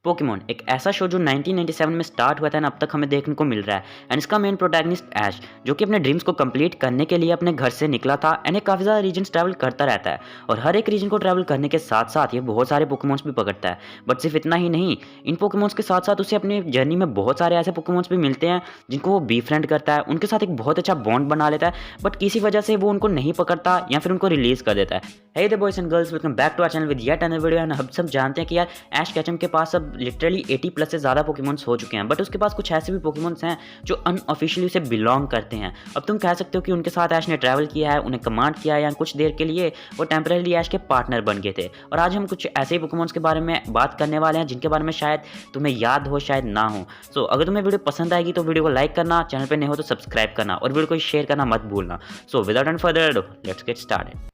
Pokemon एक ऐसा show जो 1997 में स्टार्ट हुआ था एंड अब तक हमें देखने को मिल रहा है एंड इसका मेन प्रोटैगनिस्ट ऐश जो कि अपने ड्रीम्स को कंप्लीट करने के लिए अपने घर से निकला था एंड ये काफ़ी ज़्यादा रीजन्स ट्रैवल करता रहता है और हर एक रीजन को ट्रैवल करने के साथ साथ ये बहुत सारे पोकेमॉन्स भी पकड़ता है। बट सिर्फ इतना ही नहीं, इन पोकेमॉन्स के साथ साथ उसे अपनी जर्नी में बहुत सारे ऐसे पोकेमॉन्स भी मिलते हैं जिनको वो बीफ्रेंड करता है, उनके साथ एक बहुत अच्छा बॉन्ड बना लेता है, बट किसी वजह से वो उनको नहीं पकड़ता या फिर उनको रिलीज कर देता है। Hey the boys and girls, welcome back to our channel with yet another video. And हम सब जानते हैं कि यार ऐश केचम के पास अब लिटरली 80 प्लस से ज़्यादा पोकेमॉन्स हो चुके हैं, बट उसके पास कुछ ऐसे भी पोकेमॉन्स हैं जो अनऑफिशियली उसे बिलोंग करते हैं। अब तुम कह सकते हो कि उनके साथ ऐश ने ट्रैवल किया है, उन्हें कमांड किया है या कुछ देर के लिए वो टेम्परेरी ऐश के पार्टनर बन गए थे। और आज हम कुछ ऐसे ही पोकेमॉन्स के बारे में बात करने वाले हैं जिनके बारे में शायद तुम्हें याद हो, शायद ना हो। सो अगर तुम्हें वीडियो पसंद आएगी तो वीडियो को लाइक करना, चैनल पर नहीं हो तो सब्सक्राइब करना और वीडियो को शेयर करना मत भूलना। So without any further ado, let's get started.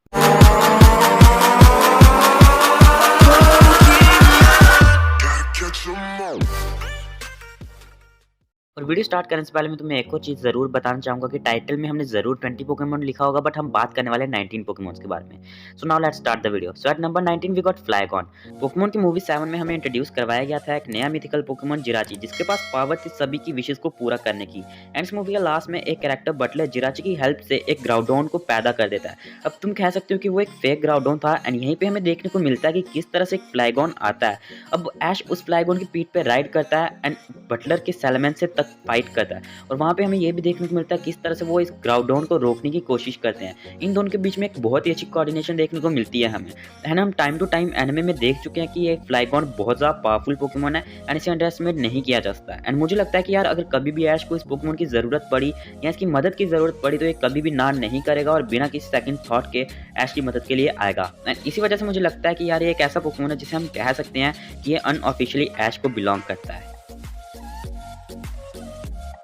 और वीडियो स्टार्ट करने से पहले मैं तुम्हें एक और चीज़ ज़रूर बताना चाहूँगा कि टाइटल में हमने ज़रूर 20 पोकेमॉन लिखा होगा, बट हम बात करने वाले 19 पोकेमॉन्स के बारे में। So now let's start the video. So at number 19 we got Flygon. Pokemon की मूवी 7 में हमें इंट्रोड्यूस करवाया गया था एक नया मिथिकल पोकेमॉन जिराची, जिसके पास पावर थी सभी की विशेष को पूरा करने की। एंड इस मूवी के लास्ट में एक कैरेक्टर बटलर जिराची की हेल्प से एक ग्राउडोन को पैदा कर देता है। अब तुम कह सकते हो कि वो एक फेक ग्राउडोन था एंड यहीं पर हमें देखने को मिलता है कि किस तरह से एक फ्लाइगॉन आता है। अब ऐश उस फ्लाइगॉन की पीठ पर राइड करता है एंड बटलर के सैलमन से तक फाइट करता है। और वहाँ पे हमें ये भी देखने को मिलता है किस तरह से वो इस ग्राउडोन को रोकने की कोशिश करते हैं। इन दोनों के बीच में एक बहुत ही अच्छी कोऑर्डिनेशन देखने को मिलती है हमें। एंड हम टाइम टू टाइम एनिमे में देख चुके हैं कि ये फ्लाइगॉन बहुत ज़्यादा पावरफुल पोकेमॉन है एंड इसे अंडरएस्टिमेट नहीं किया जा सकता। एंड मुझे लगता है कि यार अगर कभी भी ऐश को इस पोकेमॉन की ज़रूरत पड़ी या इसकी मदद की ज़रूरत पड़ी तो ये कभी भी ना नहीं करेगा और बिना किसी सेकंड थॉट के ऐश की मदद के लिए आएगा। एंड इसी वजह से मुझे लगता है कि यार ये एक ऐसा पोकेमॉन है जिसे हम कह सकते हैं कि ये अनऑफिशियली ऐश को बिलोंग करता है।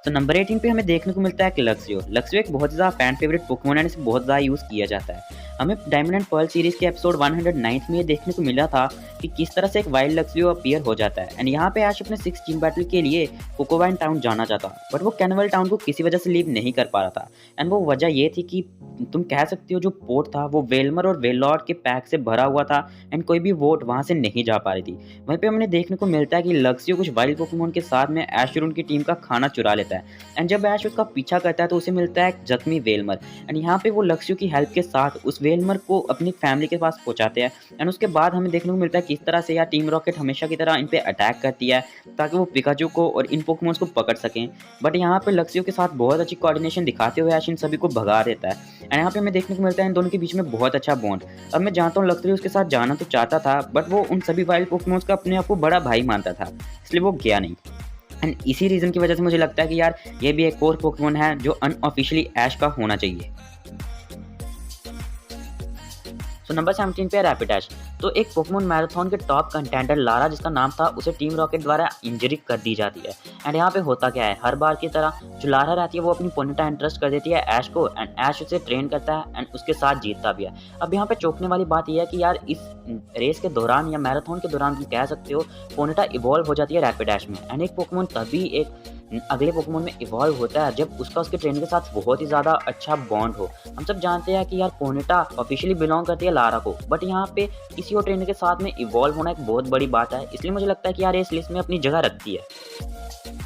तो नंबर 18 पे हमें देखने को मिलता है कि लक्सियो एक बहुत ज़्यादा फैन फेवरेट पोकेमॉन है, इसे बहुत ज़्यादा यूज़ किया जाता है। हमें डायमंड एंड पर्ल सीरीज के एपिसोड 109 में ये देखने को मिला था कि किस तरह से एक वाइल्ड लक्सियो अपीयर हो जाता है। एंड यहाँ पे ऐश अपने 6 टीम बैटल के लिए कोकोवाइन टाउन जाना चाहता, बट वो कैनवल टाउन को किसी वजह से लीव नहीं कर पा रहा था। एंड वो वजह ये थी कि तुम कह सकते हो जो पोर्ट था वो वेलमर और वेलॉर्ड के पैक से भरा हुआ था एंड कोई भी वोट वहाँ से नहीं जा पा रही थी। वहीं पे हमें देखने को मिलता है कि लक्सियो कुछ वाइल्ड पोकेमॉन के साथ में ऐश और उनकी टीम का खाना चुरा लेता है। एंड जब ऐश उसका पीछा करता है तो उसे मिलता है एक जख्मी वेलमर। एंड यहाँ पे वो लक्सियो की हेल्प के साथ उस वेलमर को अपनी फैमिली के पास पहुंचाते हैं। एंड उसके बाद हमें देखने को मिलता है किस तरह से यार टीम रॉकेट हमेशा की तरह इन पे अटैक करती है ताकि वो पिकाचू को और इन पोकेमॉन्स को पकड़ सकें। बट यहाँ पे लक्सियो के साथ बहुत अच्छी कोऑर्डिनेशन दिखाते हुए ऐश इन सभी को भगा देता है। एंड यहाँ पे हमें देखने को मिलता है इन दोनों के बीच में बहुत अच्छा बॉन्ड। अब मैं जानता हूँ लक्सियो उसके साथ जाना तो चाहता था, बट वो उन सभी वाइल्ड पोकेमॉन्स का अपने आप को बड़ा भाई मानता था, इसलिए वो गया नहीं। एंड इसी रीज़न की वजह से मुझे लगता है कि यार ये भी एक और पोकेमॉन है जो अनऑफिशियली ऐश का होना चाहिए। तो नंबर 17 पे रैपिडाश। तो एक पोकेमॉन मैराथन के टॉप कंटेंडर लारा जिसका नाम था, उसे टीम रॉकेट द्वारा इंजरी कर दी जाती है। एंड यहाँ पे होता क्या है, हर बार की तरह जो लारा रहती है वो अपनी पोनीटा इंटरेस्ट कर देती है ऐश को एंड ऐश उसे ट्रेन करता है एंड उसके साथ जीतता भी है। अब यहाँ पे चौंकने वाली बात यह है कि यार इस रेस के दौरान या मैराथन के दौरान तुम कह सकते हो पोनीटा इवॉल्व हो जाती है रैपिडाश में। एंड एक पोकेमॉन तभी एक अगले पोकेमॉन में इवॉल्व होता है जब उसका उसके ट्रेनर के साथ बहुत ही ज़्यादा अच्छा बॉन्ड हो। हम सब जानते हैं कि यार पोनीटा ऑफिशियली बिलोंग करती है लारा को, बट यहाँ पे किसी और ट्रेनर के साथ में इवॉल्व होना एक बहुत बड़ी बात है, इसलिए मुझे लगता है कि यार इस लिस्ट में अपनी जगह रखती है।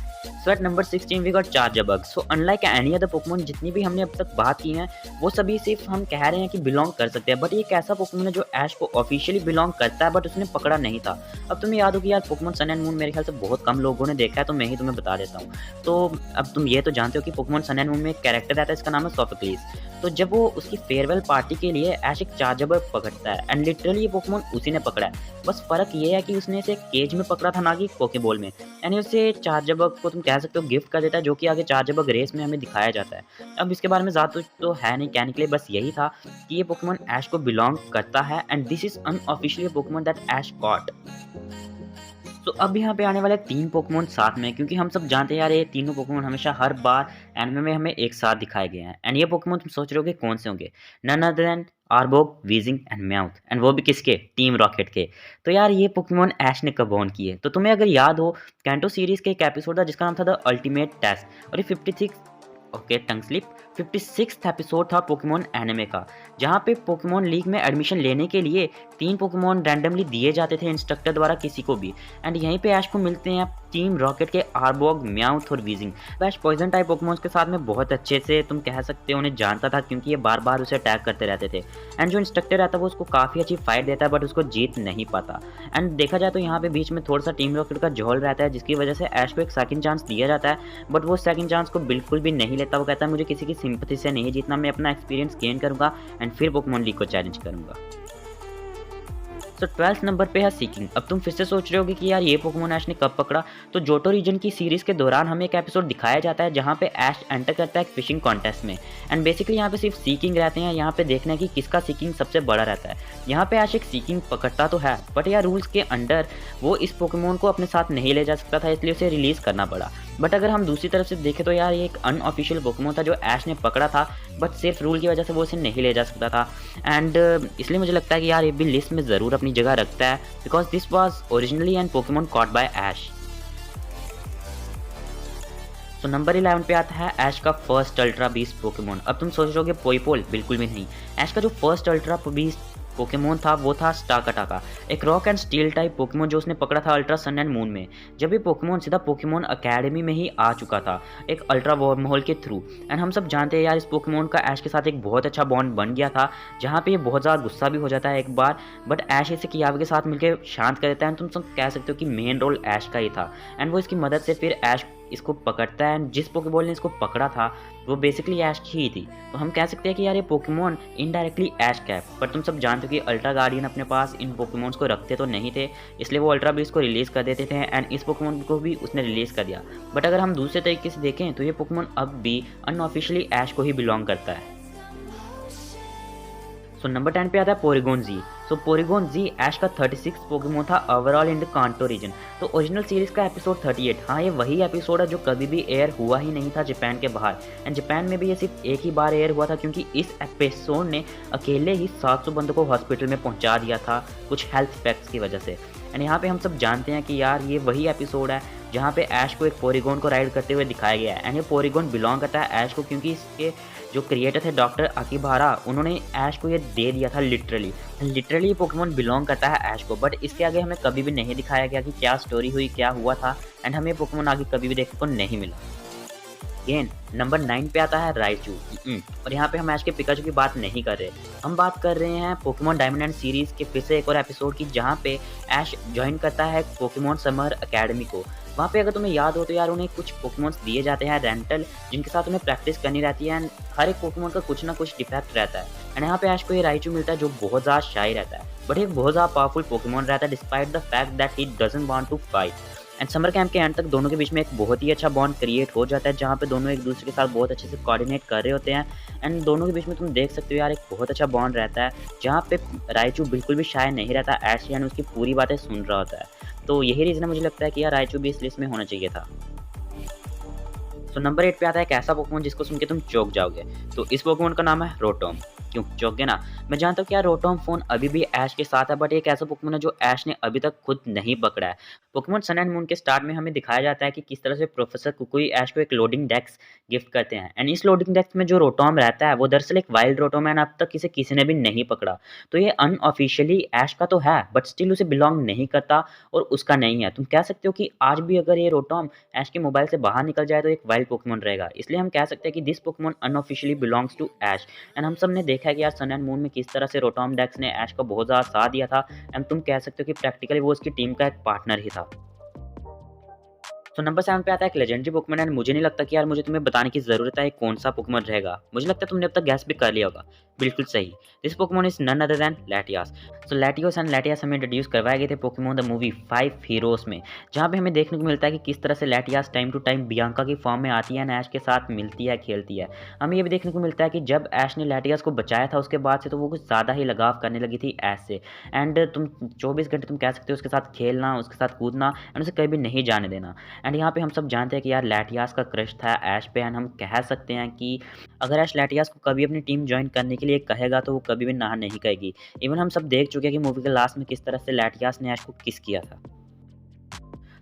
So at number 16 we got Charjabug. So unlike any other Pokemon जितनी भी हमने अब तक बात की हैं वो सभी सिर्फ हम कह रहे हैं कि बिलोंग कर सकते हैं, बट ये एक ऐसा पोकेमॉन है जो ऐश को ऑफिशियली बिलोंग करता है बट उसने पकड़ा नहीं था। अब तुम्हें याद हो कि यार पोकेमॉन सन एंड मून मेरे ख्याल से बहुत कम लोगों ने देखा है, तो मैं ही तुम्हें बता देता हूँ। तो अब तुम ये तो जानते हो कि पोकेमॉन सन एंड मून में एक कैरेक्टर रहता है, इसका नाम है सोफोक्लीस। तो जब वो उसकी फेयरवेल पार्टी के लिए ऐश एक चार्जबग पकड़ता है एंड लिटरली ये पोकेमॉन उसी ने पकड़ा है, बस फर्क ये है कि उसने इसे केज में पकड़ा था ना कि पोकेबॉल में। यानी उसे चार्जबग को तुम कह सकते हो गिफ्ट कर देता है, जो कि आगे चार्जबग रेस में हमें दिखाया जाता है। अब इसके बारे में ज़्यादा तो है नहीं कहने के लिए, बस यही था कि ये पोकेमॉन ऐश को बिलोंग करता है and this is unofficially Pokemon that Ash got. तो अब यहाँ पे आने वाले 3 पोकेमॉन साथ में, क्योंकि हम सब जानते हैं यार ये तीनों पोकेमॉन हमेशा हर बार एनिमे में हमें एक साथ दिखाए गए हैं। एंड ये पोकेमॉन तुम सोच रहे होगे कौन से होंगे, none other than Arbok, Weezing and Meowth, and वो भी किसके, टीम रॉकेट के। तो यार ये पोकेमॉन ऐश ने कब ऑन किए, तो तुम्हें अगर याद हो कैंटो सीरीज के एक एपिसोड था जिसका नाम था द अल्टीमेट टेस्ट, और ये 56 okay tongue slip 56th episode था पोकेमॉन एनिमे का, जहाँ पे पोकेमॉन लीग में एडमिशन लेने के लिए 3 पोकेमॉन रैंडमली दिए जाते थे इंस्ट्रक्टर द्वारा किसी को भी। एंड यहीं पे ऐश को मिलते हैं टीम रॉकेट के आर्बॉग, म्याउथ और वीजिंग। ऐश पॉइजन टाइप पोकेमॉन्स के साथ में बहुत अच्छे से तुम कह सकते हो उन्हें जानता था, क्योंकि ये बार बार उसे अटैक करते रहते थे। एंड जो इंस्ट्रक्टर रहता है वो उसको काफ़ी अच्छी फाइट देता है, बट उसको जीत नहीं पाता। एंड देखा जाए तो यहाँ पे बीच में थोड़ा सा टीम रॉकेट का झोल रहता है, जिसकी वजह से ऐश को एक सेकंड चांस दिया जाता है, बट वो सेकंड चांस को बिल्कुल भी नहीं लेता। वो कहता है मुझे किसी की सिंपैथी से नहीं जीतना, मैं अपना एक्सपीरियंस गेन करूंगा एंड फिर पोकेमॉन लीग को चैलेंज करूंगा। तो 12th नंबर पे है सीकिंग। अब तुम फिर से सोच रहे होगे कि यार ये पोकेमॉन ऐश ने कब पकड़ा। तो जोटो रीजन की सीरीज के दौरान हमें एक एपिसोड दिखाया जाता है जहाँ पे ऐश एंटर करता है एक फिशिंग कॉन्टेस्ट में। एंड बेसिकली यहाँ पे सिर्फ सीकिंग रहते हैं, यहाँ पे देखना है कि किसका सीकिंग सबसे बड़ा रहता है। यहाँ पे ऐश एक सीकिंग पकड़ता तो है, बट यार रूल्स के अंडर वो इस पोकेमॉन को अपने साथ नहीं ले जा सकता था, इसलिए उसे रिलीज करना पड़ा। बट अगर हम दूसरी तरफ से देखें तो यार ये एक अनऑफिशियल पोकेमॉन था जो ऐश ने पकड़ा था, बट सिर्फ रूल की वजह से वो उसे नहीं ले जा सकता था। एंड इसलिए मुझे लगता है कि यार ये भी लिस्ट में ज़रूर अपनी जगह रखता है, because this was originally an Pokemon caught by Ash. तो नंबर 11 पे आता है ऐश का फर्स्ट अल्ट्रा बीस्ट पोकेमॉन। अब तुम सोच रहोगे पोईपोल, बिल्कुल भी नहीं। ऐश का जो फर्स्ट अल्ट्रा बीस्ट पोकेमॉन था वो था स्टाकाटाका, एक rock and steel type Pokemon जो उसने पकड़ा था अल्ट्रा सन एंड मून में। जब ये पोकेमॉन सीधा पोकेमॉन अकेडमी में ही आ चुका था एक अल्ट्रा वर्महोल के थ्रू। एंड हम सब जानते हैं यार इस पोकेमॉन का ऐश के साथ एक बहुत अच्छा बॉन्ड बन गया था, जहाँ पे ये बहुत ज़्यादा गुस्सा भी हो जाता है एक बार, बट ऐश इसे कियावे के साथ मिलकर शांत कर देता है। तुम सब कह सकते हो कि मेन रोल ऐश का ही था। एंड वो इसकी मदद से फिर ऐश इसको पकड़ता है। एंड जिस पोकेबॉल ने इसको पकड़ा था वो बेसिकली ऐश की ही थी। तो हम कह सकते हैं कि यार ये पोकेमॉन इनडायरेक्टली ऐश का है। पर तुम सब जानते हो कि अल्ट्रा गार्डियन अपने पास इन पोकेमॉन्स को रखते तो नहीं थे, इसलिए वो अल्ट्रा बीस्ट को रिलीज़ कर देते थे। एंड इस पोकेमॉन को भी उसने रिलीज़ कर दिया। बट अगर हम दूसरे तरीके से देखें तो ये पोकेमॉन अब भी अनऑफिशियली ऐश को ही बिलोंग करता है। सो नंबर 10 पे आता है पोरीगोन जी। सो पोरीगोन जी ऐश का 36 पोकेमॉन था ओवरऑल इन द कांटो रीजन। तो ओरिजिनल सीरीज का एपिसोड 38, हाँ ये वही एपिसोड है जो कभी भी एयर हुआ ही नहीं था जापान के बाहर। एंड जापान में भी ये सिर्फ एक ही बार एयर हुआ था, क्योंकि इस एपिसोड ने अकेले ही 700 बंदों को हॉस्पिटल में पहुंचा दिया था कुछ हेल्थ इफेक्ट्स की वजह से। एंड यहाँ पे हम सब जानते हैं कि यार ये वही एपिसोड है जहाँ पे ऐश को एक पोरीगोन को राइड करते हुए दिखाया गया है। एंड ये पोरीगोन बिलोंग करता है ऐश को, क्योंकि इसके जो क्रिएटर थे डॉक्टर अकीबारा, उन्होंने ऐश को ये दे दिया था लिटरली ये पोकेमॉन बिलोंग करता है ऐश को। बट इसके आगे हमें कभी भी नहीं दिखाया गया कि क्या स्टोरी हुई, क्या हुआ था। एंड हमें पोकेमॉन आगे कभी भी देखने को नहीं मिला। अगेन नंबर 9 पे आता है राइचू। और यहाँ पे हम ऐश के पिकाचू की बात नहीं कर रहे, हम बात कर रहे हैं पोकेमॉन डायमंड एंड सीरीज के फिर से एक और एपिसोड की, जहाँ पे ऐश ज्वाइन करता है पोकेमॉन समर अकेडमी को। वहाँ पे अगर तुम्हें याद हो तो यार उन्हें कुछ पोकेमॉन्स दिए जाते हैं रेंटल, जिनके साथ उन्हें प्रैक्टिस करनी रहती है। एंड हर एक पोकेमॉन का कुछ ना कुछ डिफेक्ट रहता है। एंड यहाँ पे ऐश को ये राइचू मिलता है जो बहुत ज़्यादा शाई रहता है, बट एक बहुत ज़्यादा पावरफुल पोकेमॉन रहता है despite the fact that he doesn't want to fight. And summer camp के एंड तक दोनों के बीच में एक बहुत ही अच्छा बॉन्ड क्रिएट हो जाता है, जहाँ पे दोनों एक दूसरे के साथ बहुत अच्छे से कोऑर्डिनेट कर रहे होते हैं। एंड दोनों के बीच में तुम देख सकते हो यार एक बहुत अच्छा बॉन्ड रहता है, जहाँ पे राइचू बिल्कुल भी शाय नहीं रहता, ऐश यानी उसकी पूरी बातें सुन रहा होता है। तो यही रीज़न है मुझे लगता है कि यार राइचू भी इस लिस्ट में होना चाहिए था। तो नंबर 8 पे आता है एक ऐसा पोकेमॉन जिसको सुन के तुम चौंक जाओगे। तो इस पोकेमॉन का नाम है रोटोम। क्यों चौंके ना? मैं जानता हूँ कि यार रोटोम फोन अभी भी ऐश के साथ है, बट एक ऐसा पोकेमॉन है जो ऐश ने अभी तक खुद नहीं पकड़ा है। पोकेमॉन सन एंड मून के स्टार्ट में हमें दिखाया जाता है कि किस तरह से प्रोफेसर कुकुई ऐश को एक लोडिंग डेक्स गिफ्ट करते हैं। एंड इस लोडिंग डेक्स में जो रोटोम रहता है वो दरअसल एक वाइल्ड रोटोम है, अब तक इसे किसी ने भी नहीं पकड़ा। तो ये अनऑफिशियली ऐश का तो है, बट स्टिल उसे बिलोंग नहीं करता और उसका नहीं है। तुम कह सकते हो कि आज भी अगर ये रोटोम ऐश के मोबाइल से बाहर निकल जाए तो एक वाइल्ड पोकेमॉन रहेगा। इसलिए हम कह सकते हैं कि this Pokemon unofficially belongs to Ash. And हम सब ने देखा है कि यार सन एंड मून में किस तरह से रोटोम डेक्स ने ऐश का बहुत ज़्यादा साथ दिया था। एंड तुम कह सकते हो कि प्रैक्टिकली वो उसकी टीम का एक पार्टनर ही था। तो नंबर 7 पे आता है एक लेजेंडरी पोकेमॉन। एंड मुझे नहीं लगता कि यार मुझे तुम्हें बताने की ज़रूरत है कौन सा पोकेमॉन रहेगा। मुझे लगता है तुमने अब तक गैस भी कर लिया होगा। बिल्कुल सही, this Pokemon is none other than Latias. So Latios and Latias हमें इंट्रोड्यूस करवाए गए थे पोकेमॉन द मूवी 5 हीरोज़ में, जहाँ पे हमें देखने को मिलता है कि किस तरह से लैटियास टाइम टू टाइम बियांका की फॉर्म में आती है एंड ऐश के साथ मिलती है, खेलती है। हमें ये भी देखने को मिलता है कि जब ऐश ने लैटियास को बचाया था उसके बाद से तो वो कुछ ज़्यादा ही लगाव करने लगी थी ऐश से। एंड तुम 24 घंटे तुम कह सकते हो उसके साथ खेलना, उसके साथ कूदना एंड उसे कभी नहीं जाने देना। एंड यहाँ पे हम सब जानते हैं कि यार लैटियास का क्रश था ऐश पे। एंड हम कह सकते हैं कि अगर ऐश लैटियास को कभी अपनी टीम ज्वाइन करने के लिए कहेगा तो वो कभी भी ना नहीं कहेगी। इवन हम सब देख चुके हैं कि मूवी के लास्ट में किस तरह से लैटियास ने ऐश को किस किया था।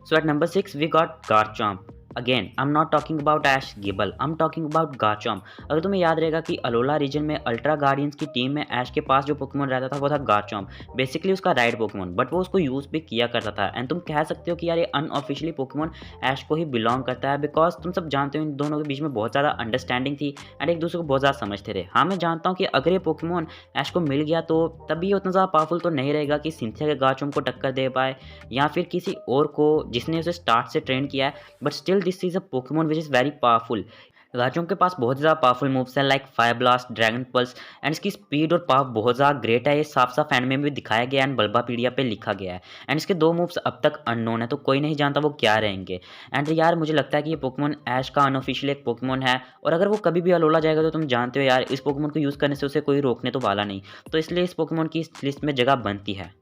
So at number 6 we got Garchomp. Again I am not talking about Ash Gible, I am talking about Garchomp. अगर तुम्हें याद रहेगा कि अलोला रीजन में अल्ट्रा गार्डियंस की टीम में ऐश के पास जो पोकेमोन रहता था वो था गार्चम्प, बेसिकली उसका राइड पोकेमोन, बट वो उसको यूज़ भी किया करता था। एंड तुम कह सकते हो कि यार ये अनऑफिशियली पोकेमोन ऐश को ही बिलोंग करता है, बिकॉज तुम सब जानते हो इन दोनों के बीच में बहुत ज़्यादा अंडरस्टैंडिंग थी एंड एक दूसरे को बहुत ज़्यादा समझते थे। हाँ, मैं जानता हूँ कि अगर ये पोकेमोन ऐश को मिल गया तो तब भी ये उतना ज़्यादा पावरफुल तो नहीं रहेगा कि सिंथिया के गार्चम्प को टक्कर दे पाए या फिर किसी और को जिसने उसे स्टार्ट से ट्रेन किया है, but still this is a Pokemon which is very powerful. Garchomp के पास बहुत ज़्यादा पावरफुल मूव्स हैं like fire blast, dragon pulse and इसकी स्पीड और पावर बहुत ज़्यादा ग्रेट है। ये साफ-साफ एनिमे में भी दिखाया गया है एंड बल्बापीडिया पे लिखा गया है एंड इसके 2 मूव्स अब तक अननोन है, तो कोई नहीं जानता वो क्या रहेंगे। एंड यार मुझे लगता है कि ये पोकेमोन ऐश का अनऑफिशियल एक पोकेमोन है और अगर वो कभी भी अलोला जाएगा तो तुम जानते हो यार इस पोकेमोन को यूज़ करने से उसे कोई रोकने तो वाला नहीं। तो इसलिए इस पोकेमोन की इस लिस्ट में जगह बनती है।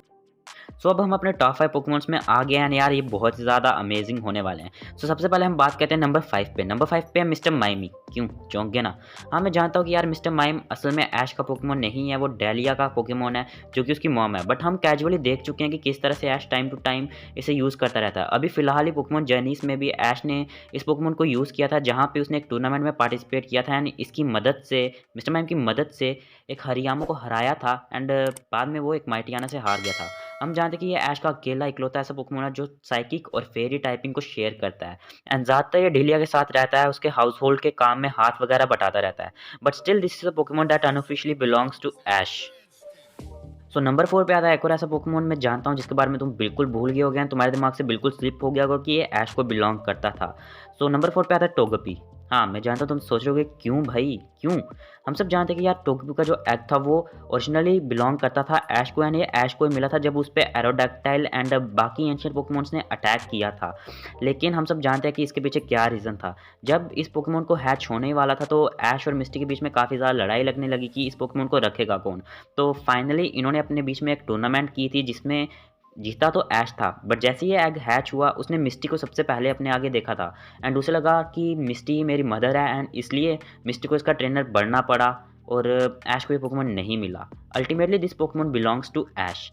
सो अब हम अपने टॉप 5 पोकेमॉन्स में आ गए हैं यार, ये बहुत ही ज़्यादा अमेजिंग होने वाले हैं। सो सबसे पहले हम बात करते हैं नंबर 5 पे। नंबर 5 पे है मिस्टर माइमी। क्यों चौंक गए ना? हाँ, मैं जानता हूँ कि यार मिस्टर माइम असल में ऐश का पोकेमॉन नहीं है, वो डेलिया का पोकेमॉन है जो कि उसकी मॉम है। बट हम कैजुअली देख चुके हैं कि किस तरह से ऐश टाइम टू टाइम इसे यूज़ करता रहता है। अभी फिलहाल ही पोकेमॉन जर्नीस में भी ऐश ने इस पोकेमॉन को यूज़ किया था, जहाँ पे उसने एक टूर्नामेंट में पार्टिसिपेट किया था एंड इसकी मदद से, मिस्टर माइम की मदद से एक हरियामा को हराया था एंड बाद में वो एक माइटियाना से हार गया था। हम जानते हैं कि ये ऐश का अकेला इकलौता ऐसा पोकेमॉन है जो साइकिक और फेरी टाइपिंग को शेयर करता है एंड ज़्यादातर ये डेलिया के साथ रहता है, उसके हाउस होल्ड के काम में हाथ वगैरह बटाता रहता है। But still this is a Pokemon that unofficially belongs to Ash. So number 4 पे आता है एक और ऐसा पोकेमॉन मैं जानता हूँ जिसके बारे में तुम बिल्कुल भूल गए हो गए, तुम्हारे दिमाग से बिल्कुल स्लिप हो गया होगा कि ये ऐश को बिलोंग करता था। सो नंबर 4 पे आता है टोगपी। हाँ, मैं जानता हूँ तुम सोच रहे होगे क्यों भाई क्यों? हम सब जानते हैं कि यार टोगपी का जो एग था वो ओरिजिनली बिलोंग करता था ऐश को एंड ये ऐश को ही मिला था जब उस पे एरोडैक्टाइल एंड बाकी एंशिएंट पोकेमॉन्स ने अटैक किया था। लेकिन हम सब जानते हैं कि इसके पीछे क्या रीज़न था। जब इस पोकेमॉन को हैच होने ही वाला था तो ऐश और मिस्टी के बीच में काफ़ी ज़्यादा लड़ाई लगने लगी कि इस पोकेमॉन को रखेगा कौन। तो फाइनली इन्होंने अपने बीच में एक टूर्नामेंट की थी जिसमें जीता तो ऐश था, बट जैसे ही ये एग हैच हुआ उसने मिस्टी को सबसे पहले अपने आगे देखा था एंड उसे लगा कि मिस्टी मेरी मदर है एंड इसलिए मिस्टी को इसका ट्रेनर बनना पड़ा और ऐश को ये पोकेमॉन नहीं मिला। Ultimately this Pokemon belongs to Ash.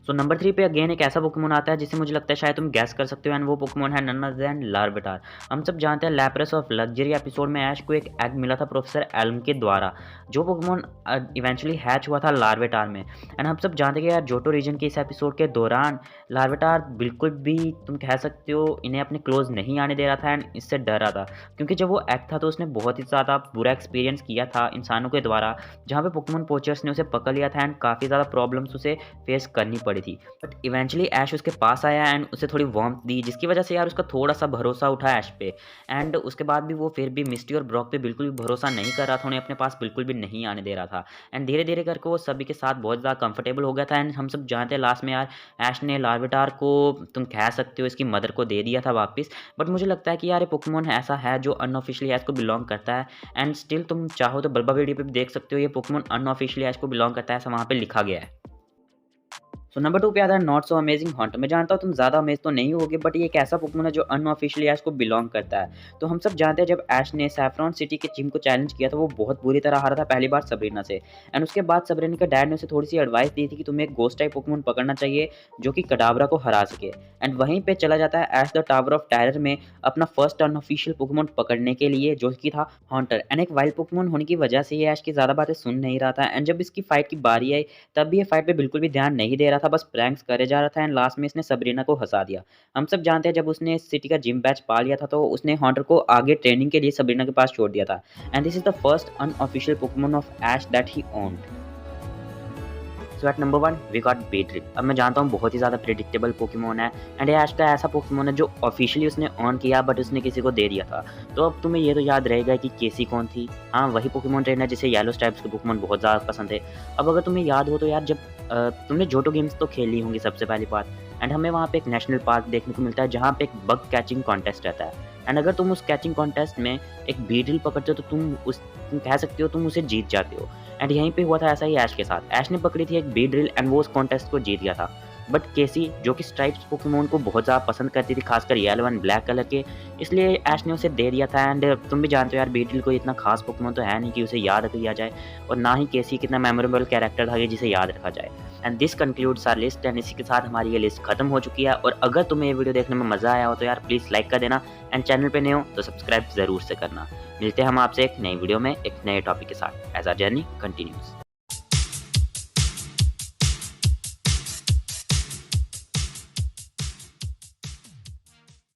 So number 3 पे अगेन एक ऐसा पोकेमॉन आता है जिसे मुझे लगता है शायद तुम गैस कर सकते हो एंड वो पोकेमॉन है नन अदर देन लार्विटार। हम सब जानते हैं लैप्रेस ऑफ लग्जरी एपिसोड में ऐश को एक एग मिला था प्रोफेसर एल्म के द्वारा, जो पोकेमॉन इवेंचुअली हैच हुआ था लार्विटार में। एंड हम सब जानते हैं कि यार जोटो रीजन के इस एपिसोड के दौरान लार्विटार बिल्कुल भी तुम कह सकते हो इन्हें अपने क्लोज नहीं आने दे रहा था एंड इससे डर रहा था, क्योंकि जब वो एग था तो उसने बहुत ही ज़्यादा बुरा एक्सपीरियंस किया था इंसानों के द्वारा, जहाँ पे पोकेमॉन पोचर्स ने उसे पकड़ लिया था एंड काफ़ी ज़्यादा प्रॉब्लम्स उसे फेस करनी पड़ी थी। बट इवेंचुअली ऐश उसके पास आया एंड उसे थोड़ी वार्मथ दी, जिसकी वजह से यार उसका थोड़ा सा भरोसा उठा ऐश पे एंड उसके बाद भी वो फिर भी मिस्टी और ब्रॉक पे बिल्कुल भी भरोसा नहीं कर रहा था, उन्हें अपने पास बिल्कुल भी नहीं आने दे रहा था एंड धीरे धीरे करके वो सभी के साथ बहुत ज़्यादा कंफर्टेबल हो गया था। एंड हम सब जानते हैं लास्ट में यार ऐश ने लार्विटार को तुम कह सकते हो इसकी मदर को दे दिया था वापस। बट मुझे लगता है कि यार ये पोकेमॉन ऐसा है जो अनऑफिशियली ऐश को बिलोंग करता है एंड स्टिल तुम चाहो तो बल्बा वीडियो पे भी देख सकते हो ये पोकेमॉन अनऑफिशियली ऐश को बिलोंग करता है, ऐसा वहाँ पे लिखा गया है। सो नंबर 2 पे आता है नॉट सो अमेजिंग हंटर। मैं जानता हूँ तुम ज़्यादा अमेज तो नहीं होगे, बट ये एक ऐसा पोकेमॉन है जो अनऑफिशियली ऐश को बिलोंग करता है। तो हम सब जानते हैं जब ऐश ने सैफ्रॉन सिटी के जिम को चैलेंज किया था वो बहुत बुरी तरह हारा था पहली बार सबरीना से एंड उसके बाद सबरीना के डैड ने उसे थोड़ी सी एडवाइस दी थी कि तुम्हें एक गोस्ट टाइप पोकेमॉन पकड़ना चाहिए जो कि कडावरा को हरा सके एंड वहीं पर चला जाता है ऐश द टावर ऑफ टेरर में अपना फर्स्ट अनऑफिशियल पोकेमॉन पकड़ने के लिए जो कि था हंटर एंड एक वाइल्ड पोकेमॉन होने की वजह से ये ऐश की ज़्यादा बातें सुन नहीं रहा था एंड जब इसकी फाइट की बारी आई तब भी ये फाइट पे बिल्कुल भी ध्यान नहीं दे रहा था, बस प्रैंक्स करे जा रहा था एंड लास्ट में इसने सबरीना को हंसा दिया। हम सब जानते हैं जब उसने सिटी का जिम बैच पा लिया था तो उसने हंटर को आगे ट्रेनिंग के लिए सबरीना के पास छोड़ दिया था and this is the first unofficial Pokemon of Ash that he owned. So at number 1 we got Beedrill. अब मैं जानता हूँ बहुत ही ज़्यादा प्रेडिक्टेबल पोकेमॉन है एंड ये ऐश का ऐसा पोकेमॉन है जो ऑफिशियली उसने ऑन किया बट उसने किसी को दे दिया था। तो अब तुम्हें ये तो याद रहेगा कि केसी कौन थी। हाँ, वही पोकेमॉन ट्रेनर जिसे येलो स्ट्राइप्स के पोकेमॉन बहुत ज़्यादा पसंद थे। अब अगर तुम्हें याद हो तो यार जब तुमने जोटो गेम्स तो खेली होंगी सबसे पहली बात एंड हमें वहाँ पे एक नेशनल पार्क देखने को मिलता है जहाँ पे एक बग कैचिंग कॉन्टेस्ट रहता है एंड अगर तुम उस कैचिंग कॉन्टेस्ट में एक बीटल पकड़ते हो तो तुम कह सकते हो तुम उसे जीत जाते हो एंड यहीं पे हुआ था ऐसा ही ऐश के साथ। ऐश ने पकड़ी थी एक बीड्रिल एंड वो उस कॉन्टेस्ट को जीत गया था। बट केसी जो कि स्ट्राइप्स पोकेमॉन को बहुत ज़्यादा पसंद करती थी, खासकर येलो एंड ब्लैक कलर के, इसलिए ऐश ने उसे दे दिया था एंड तुम भी जानते हो यार बीड्रिल को इतना खास पोकेमॉन तो है नहीं कि उसे याद रख लिया जाए और ना ही केसी कितना मेमोरेबल कैरेक्टर था जिसे याद रखा जाए। And this concludes our list and इसी के साथ हमारी ये लिस्ट खत्म हो चुकी है। और अगर तुम्हें ये वीडियो देखने में मज़ा आया हो तो यार प्लीज़ लाइक कर देना एंड चैनल पे नए हो तो सब्सक्राइब ज़रूर से करना। मिलते हैं हम आपसे एक नई वीडियो में एक नए टॉपिक के साथ। As our journey continues.